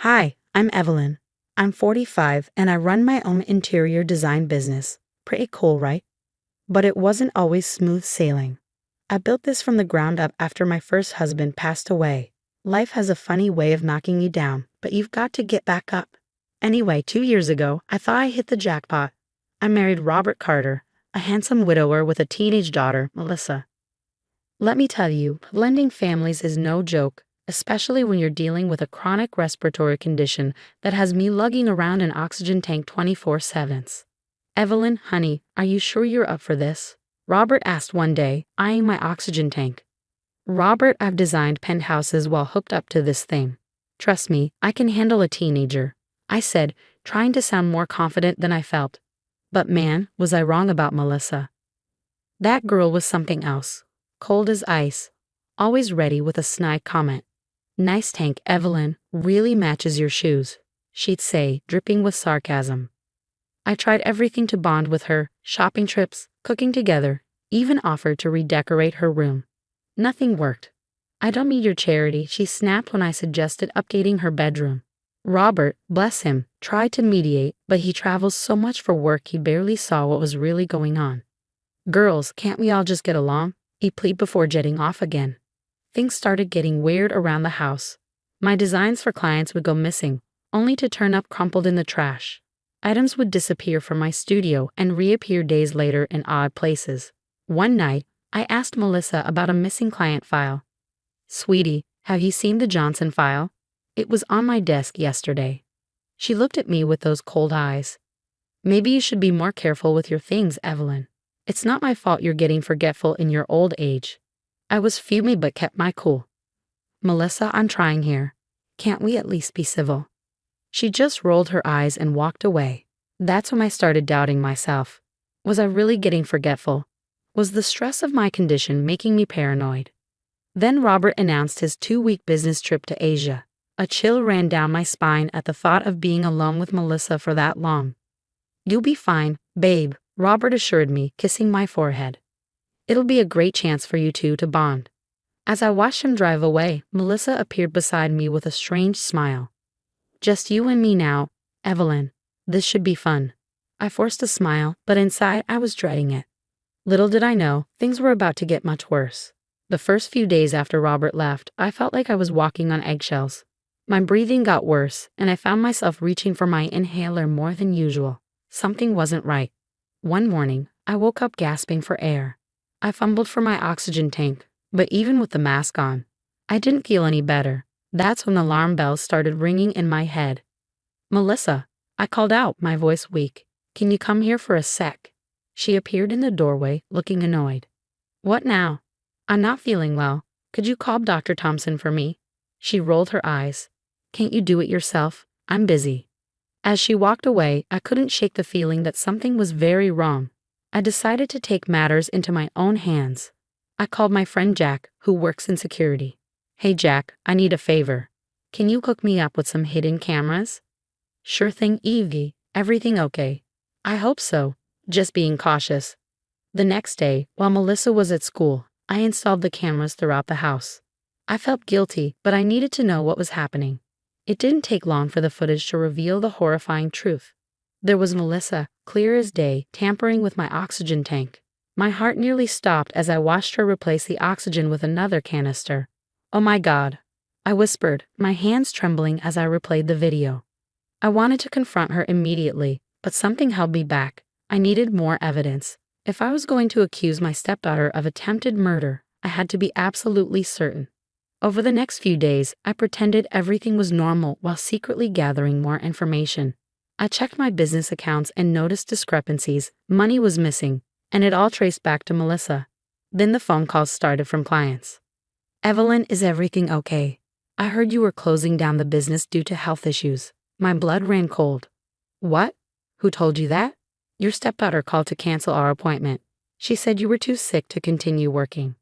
Hi, I'm Evelyn. I'm 45 and I run my own interior design business. Pretty cool, right? But it wasn't always smooth sailing. I built this from the ground up after my first husband passed away. Life has a funny way of knocking you down, but you've got to get back up. Anyway, 2 years ago, I thought I hit the jackpot. I married Robert Carter, a handsome widower with a teenage daughter, Melissa. Let me tell you, blending families is no joke, especially when you're dealing with a chronic respiratory condition that has me lugging around an oxygen tank 24/7. Evelyn, honey, are you sure you're up for this? Robert asked one day, eyeing my oxygen tank. Robert, I've designed penthouses while hooked up to this thing. Trust me, I can handle a teenager, I said, trying to sound more confident than I felt. But man, was I wrong about Melissa. That girl was something else. Cold as ice, always ready with a snide comment. Nice tank, Evelyn, really matches your shoes, she'd say, dripping with sarcasm. I tried everything to bond with her, shopping trips, cooking together, even offered to redecorate her room. Nothing worked. I don't need your charity, she snapped when I suggested updating her bedroom. Robert, bless him, tried to mediate, but he travels so much for work he barely saw what was really going on. Girls, can't we all just get along? He pleaded before jetting off again. Things started getting weird around the house. My designs for clients would go missing, only to turn up crumpled in the trash. Items would disappear from my studio and reappear days later in odd places. One night, I asked Melissa about a missing client file. Sweetie, have you seen the Johnson file? It was on my desk yesterday. She looked at me with those cold eyes. Maybe you should be more careful with your things, Evelyn. It's not my fault you're getting forgetful in your old age. I was fuming but kept my cool. Melissa, I'm trying here. Can't we at least be civil? She just rolled her eyes and walked away. That's when I started doubting myself. Was I really getting forgetful? Was the stress of my condition making me paranoid? Then Robert announced his 2-week business trip to Asia. A chill ran down my spine at the thought of being alone with Melissa for that long. You'll be fine, babe, Robert assured me, kissing my forehead. It'll be a great chance for you two to bond. As I watched him drive away, Melissa appeared beside me with a strange smile. Just you and me now, Evelyn. This should be fun. I forced a smile, but inside I was dreading it. Little did I know, things were about to get much worse. The first few days after Robert left, I felt like I was walking on eggshells. My breathing got worse, and I found myself reaching for my inhaler more than usual. Something wasn't right. One morning, I woke up gasping for air. I fumbled for my oxygen tank, but even with the mask on, I didn't feel any better. That's when the alarm bells started ringing in my head. Melissa, I called out, my voice weak. Can you come here for a sec? She appeared in the doorway, looking annoyed. What now? I'm not feeling well. Could you call Dr. Thompson for me? She rolled her eyes. Can't you do it yourself? I'm busy. As she walked away, I couldn't shake the feeling that something was very wrong. I decided to take matters into my own hands. I called my friend Jack, who works in security. Hey Jack, I need a favor. Can you hook me up with some hidden cameras? Sure thing, Evie. Everything okay? I hope so. Just being cautious. The next day, while Melissa was at school, I installed the cameras throughout the house. I felt guilty, but I needed to know what was happening. It didn't take long for the footage to reveal the horrifying truth. There was Melissa, clear as day, tampering with my oxygen tank. My heart nearly stopped as I watched her replace the oxygen with another canister. Oh my God, I whispered, my hands trembling as I replayed the video. I wanted to confront her immediately, but something held me back. I needed more evidence. If I was going to accuse my stepdaughter of attempted murder, I had to be absolutely certain. Over the next few days, I pretended everything was normal while secretly gathering more information. I checked my business accounts and noticed discrepancies. Money was missing, and it all traced back to Melissa. Then the phone calls started from clients. Evelyn, is everything okay? I heard you were closing down the business due to health issues. My blood ran cold. What? Who told you that? Your stepdaughter called to cancel our appointment. She said you were too sick to continue working.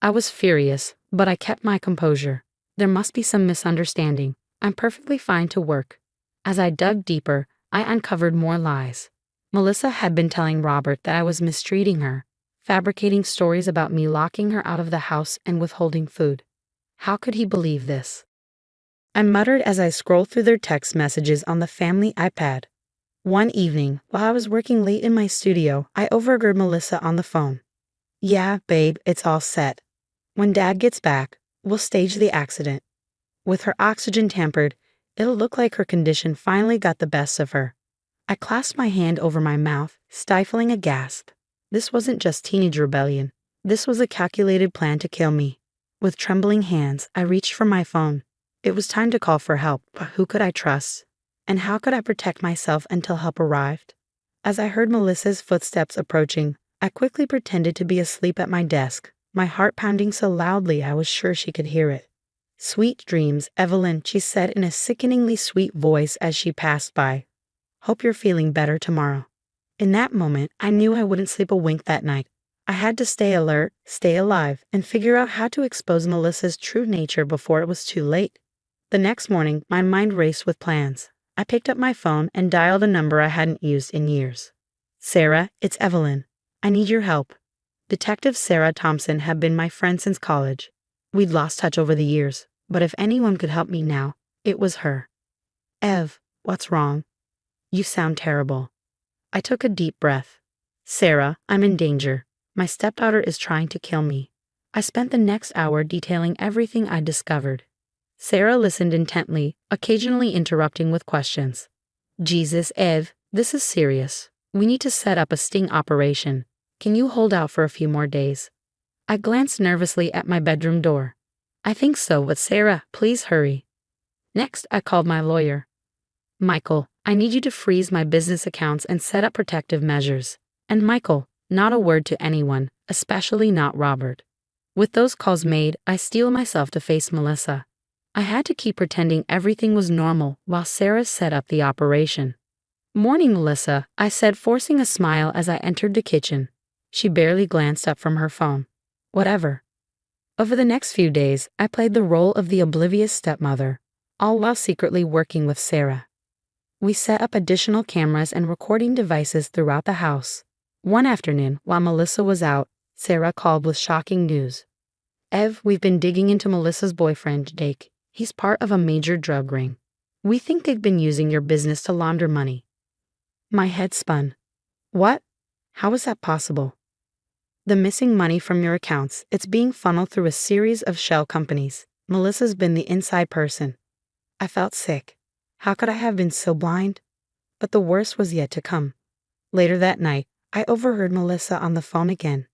I was furious, but I kept my composure. There must be some misunderstanding. I'm perfectly fine to work. As I dug deeper, I uncovered more lies. Melissa had been telling Robert that I was mistreating her, fabricating stories about me locking her out of the house and withholding food. How could he believe this? I muttered as I scrolled through their text messages on the family iPad. One evening, while I was working late in my studio, I overheard Melissa on the phone. "Yeah, babe, it's all set. When Dad gets back, we'll stage the accident. With her oxygen tampered, it'll look like her condition finally got the best of her." I clasped my hand over my mouth, stifling a gasp. This wasn't just teenage rebellion. This was a calculated plan to kill me. With trembling hands, I reached for my phone. It was time to call for help, but who could I trust? And how could I protect myself until help arrived? As I heard Melissa's footsteps approaching, I quickly pretended to be asleep at my desk, my heart pounding so loudly I was sure she could hear it. "Sweet dreams, Evelyn," she said in a sickeningly sweet voice as she passed by. "Hope you're feeling better tomorrow." In that moment, I knew I wouldn't sleep a wink that night. I had to stay alert, stay alive, and figure out how to expose Melissa's true nature before it was too late. The next morning, my mind raced with plans. I picked up my phone and dialed a number I hadn't used in years. "Sarah, it's Evelyn. I need your help." Detective Sarah Thompson had been my friend since college. We'd lost touch over the years, but if anyone could help me now, it was her. "Ev, what's wrong? You sound terrible." I took a deep breath. "Sarah, I'm in danger. My stepdaughter is trying to kill me." I spent the next hour detailing everything I discovered. Sarah listened intently, occasionally interrupting with questions. "Jesus, Ev, this is serious. We need to set up a sting operation. Can you hold out for a few more days?" I glanced nervously at my bedroom door. "I think so, but Sarah, please hurry." Next, I called my lawyer. "Michael, I need you to freeze my business accounts and set up protective measures. And Michael, not a word to anyone, especially not Robert." With those calls made, I steeled myself to face Melissa. I had to keep pretending everything was normal while Sarah set up the operation. "Morning, Melissa," I said, forcing a smile as I entered the kitchen. She barely glanced up from her phone. "Whatever." Over the next few days, I played the role of the oblivious stepmother, all while secretly working with Sarah. We set up additional cameras and recording devices throughout the house. One afternoon, while Melissa was out, Sarah called with shocking news. "Ev, we've been digging into Melissa's boyfriend, Jake. He's part of a major drug ring. We think they've been using your business to launder money." My head spun. "What? How is that possible?" "The missing money from your accounts, it's being funneled through a series of shell companies. Melissa's been the inside person." I felt sick. How could I have been so blind? But the worst was yet to come. Later that night, I overheard Melissa on the phone again.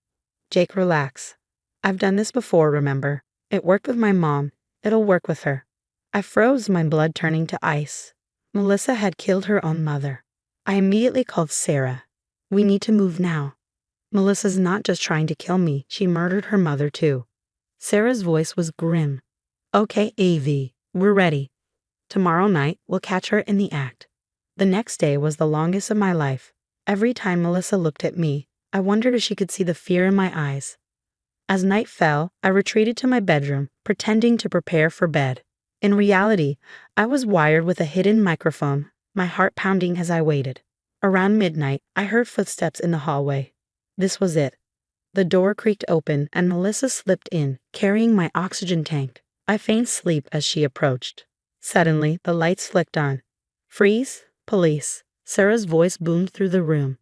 "Jake, relax. I've done this before, remember? It worked with my mom. It'll work with her." I froze, my blood turning to ice. Melissa had killed her own mother. I immediately called Sarah. "We need to move now. Melissa's not just trying to kill me, she murdered her mother too." Sarah's voice was grim. "Okay, AV, we're ready. Tomorrow night, we'll catch her in the act." The next day was the longest of my life. Every time Melissa looked at me, I wondered if she could see the fear in my eyes. As night fell, I retreated to my bedroom, pretending to prepare for bed. In reality, I was wired with a hidden microphone, my heart pounding as I waited. Around midnight, I heard footsteps in the hallway. This was it. The door creaked open and Melissa slipped in, carrying my oxygen tank. I feigned sleep as she approached. Suddenly, the lights flicked on. "Freeze! Police!" Sarah's voice boomed through the room.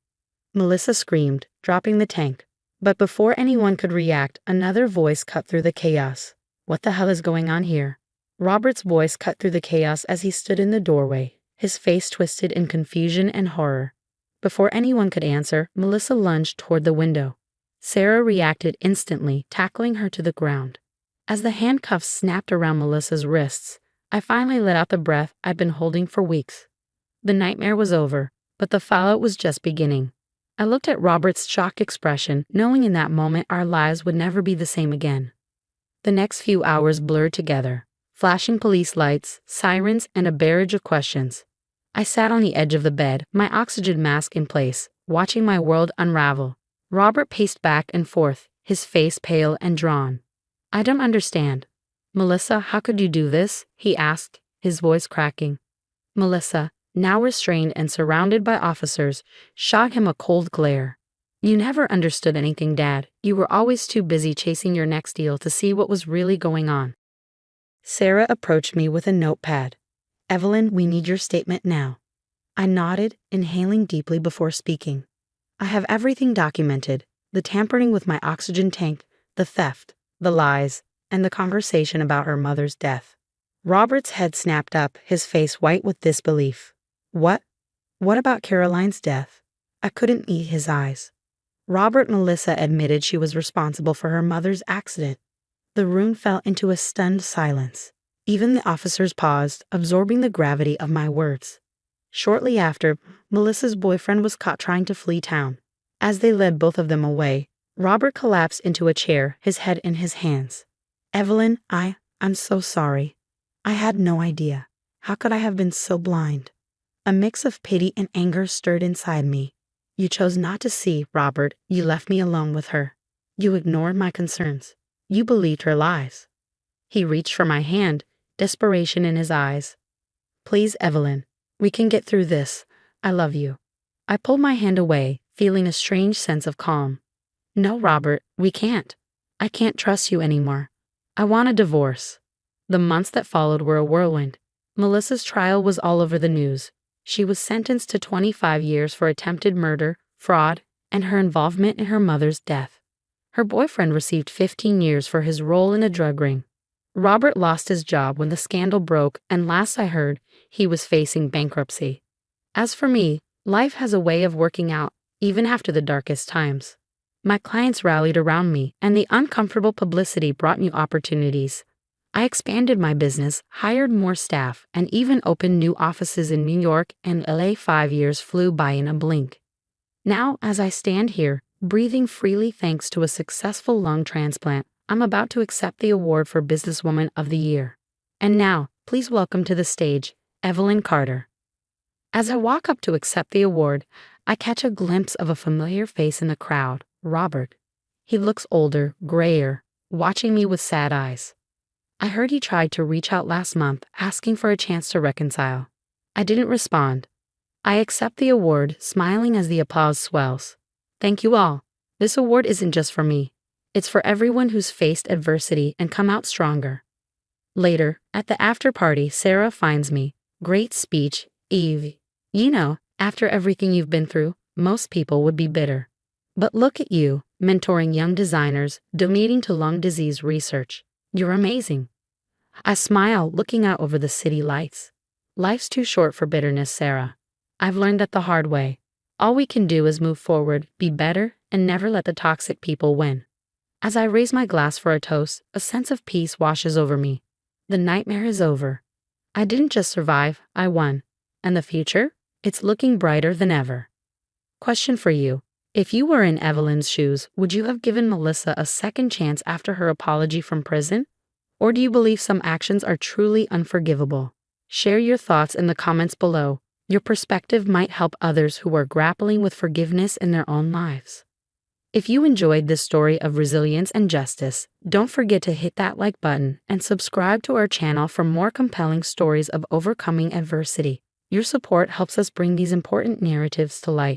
Melissa screamed, dropping the tank. But before anyone could react, another voice cut through the chaos. "What the hell is going on here?" Robert's voice cut through the chaos as he stood in the doorway, his face twisted in confusion and horror. Before anyone could answer, Melissa lunged toward the window. Sarah reacted instantly, tackling her to the ground. As the handcuffs snapped around Melissa's wrists, I finally let out the breath I'd been holding for weeks. The nightmare was over, but the fallout was just beginning. I looked at Robert's shocked expression, knowing in that moment our lives would never be the same again. The next few hours blurred together, flashing police lights, sirens, and a barrage of questions. I sat on the edge of the bed, my oxygen mask in place, watching my world unravel. Robert paced back and forth, his face pale and drawn. "I don't understand. Melissa, how could you do this?" he asked, his voice cracking. Melissa, now restrained and surrounded by officers, shot him a cold glare. "You never understood anything, Dad. You were always too busy chasing your next deal to see what was really going on." Sarah approached me with a notepad. Evelyn, we need your statement now. I nodded, inhaling deeply before speaking. I have everything documented: the tampering with my oxygen tank, the theft, the lies, and the conversation about her mother's death. Robert's head snapped up, his face white with disbelief. What? What about Caroline's death? I couldn't meet his eyes. Melissa admitted she was responsible for her mother's accident. The room fell into a stunned silence. Even the officers paused, absorbing the gravity of my words. Shortly after, Melissa's boyfriend was caught trying to flee town. As they led both of them away, Robert collapsed into a chair, his head in his hands. Evelyn, I'm so sorry. I had no idea. How could I have been so blind? A mix of pity and anger stirred inside me. You chose not to see, Robert. You left me alone with her. You ignored my concerns. You believed her lies. He reached for my hand, desperation in his eyes. Please, Evelyn, we can get through this. I love you. I pulled my hand away, feeling a strange sense of calm. No, Robert, we can't. I can't trust you anymore. I want a divorce. The months that followed were a whirlwind. Melissa's trial was all over the news. She was sentenced to 25 years for attempted murder, fraud, and her involvement in her mother's death. Her boyfriend received 15 years for his role in a drug ring. Robert lost his job when the scandal broke, and last I heard, he was facing bankruptcy. As for me, life has a way of working out, even after the darkest times. My clients rallied around me, and the uncomfortable publicity brought new opportunities. I expanded my business, hired more staff, and even opened new offices in New York and LA. 5 years flew by in a blink. Now, as I stand here, breathing freely thanks to a successful lung transplant, I'm about to accept the award for Businesswoman of the Year. And now, please welcome to the stage, Evelyn Carter. As I walk up to accept the award, I catch a glimpse of a familiar face in the crowd, Robert. He looks older, grayer, watching me with sad eyes. I heard he tried to reach out last month, asking for a chance to reconcile. I didn't respond. I accept the award, smiling as the applause swells. Thank you all. This award isn't just for me. It's for everyone who's faced adversity and come out stronger. Later, at the after party, Sarah finds me. Great speech, Eve. You know, after everything you've been through, most people would be bitter. But look at you, mentoring young designers, donating to lung disease research. You're amazing. I smile, looking out over the city lights. Life's too short for bitterness, Sarah. I've learned that the hard way. All we can do is move forward, be better, and never let the toxic people win. As I raise my glass for a toast, a sense of peace washes over me. The nightmare is over. I didn't just survive, I won. And the future? It's looking brighter than ever. Question for you. If you were in Evelyn's shoes, would you have given Melissa a second chance after her apology from prison? Or do you believe some actions are truly unforgivable? Share your thoughts in the comments below. Your perspective might help others who are grappling with forgiveness in their own lives. If you enjoyed this story of resilience and justice, don't forget to hit that like button and subscribe to our channel for more compelling stories of overcoming adversity. Your support helps us bring these important narratives to light.